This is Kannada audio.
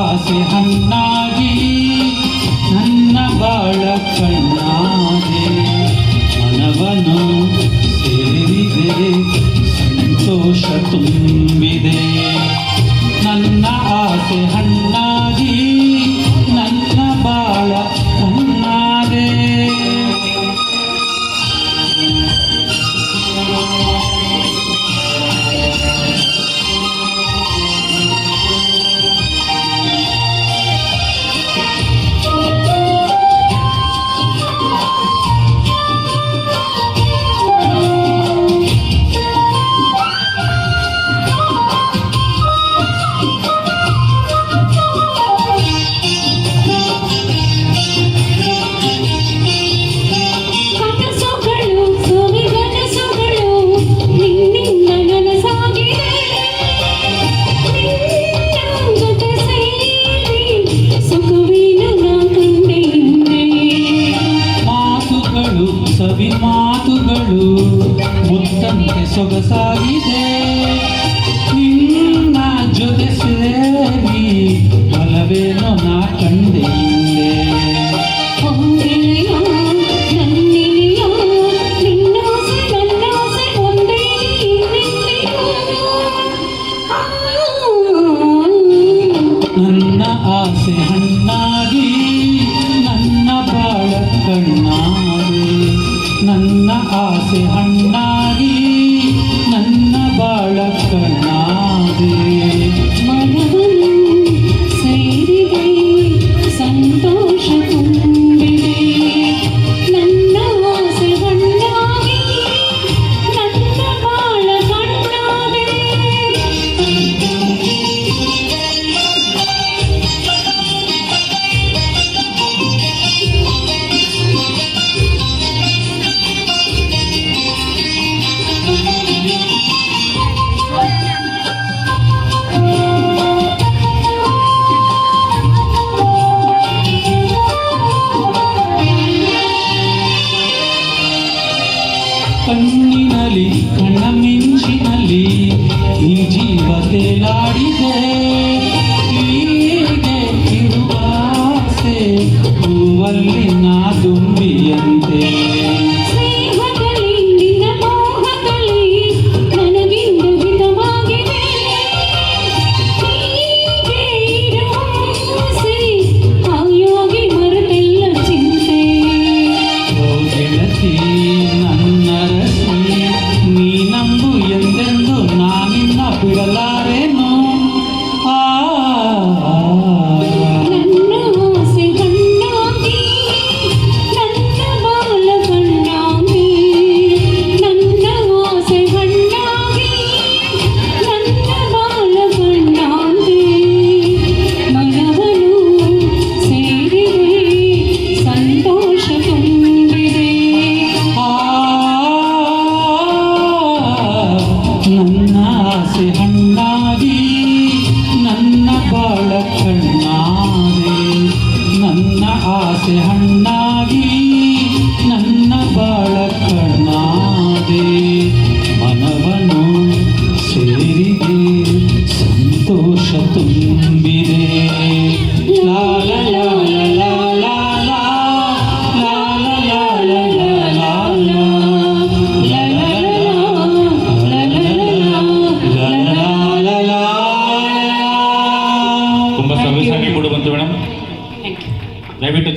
ಆಸೆ ಹಣ್ಣಾಗಿ ನನ್ನ ಬಾಳ ಕಣ್ಣಾದೆ ಮನವನು ಸೇರಿದೆ ಸಂತೋಷ ತುಂಬಿದೆ ನನ್ನ ಆಸೆ ಹಣ್ಣಾಗಿ ನನ್ನ ಬಾಳ ಕಣ್ಣಾದೆ ಸವಿ ಮಾತುಗಳು ಮುತ್ತಂತೆ ಸೊಗಸಾಗಿದೆ ನಿನ್ನ ಜೊತೆ ಸೇರಿ ಬಲವೇನೋ ನಾ ಕಂಡೆ ನನ್ನ ಆಸೆ ಹಣ್ಣಾಗಿ ನನ್ನ ಬಾಳ ಕಣ್ಣಾದೆ ನನ್ನ ಆಸೆ ಹಣ್ಣಾಗಿ ನನ್ನ ಬಾಳ ಕಣ್ಣಾದೆ ಮನವನ್ನು ಸೇರಿದೆ ಸಂತೋಷ ತುಂಬಿದೆ ನನ್ನ ಆಸೆ ಹಣ್ಣಾಗಿ ನನ್ನ ಬಾಳ ಕಣ್ಣಾದೆ ಕಣ್ಣಿನಲ್ಲಿ ಕಣ್ಣ ಮಿಂಚಿನಲ್ಲಿ ಈ ಜೀವ ತೇಲಾಡಿದೆ ಹೀಗೆ ಇರುವ ಆಸೆ ಹೂವಲ್ಲಿ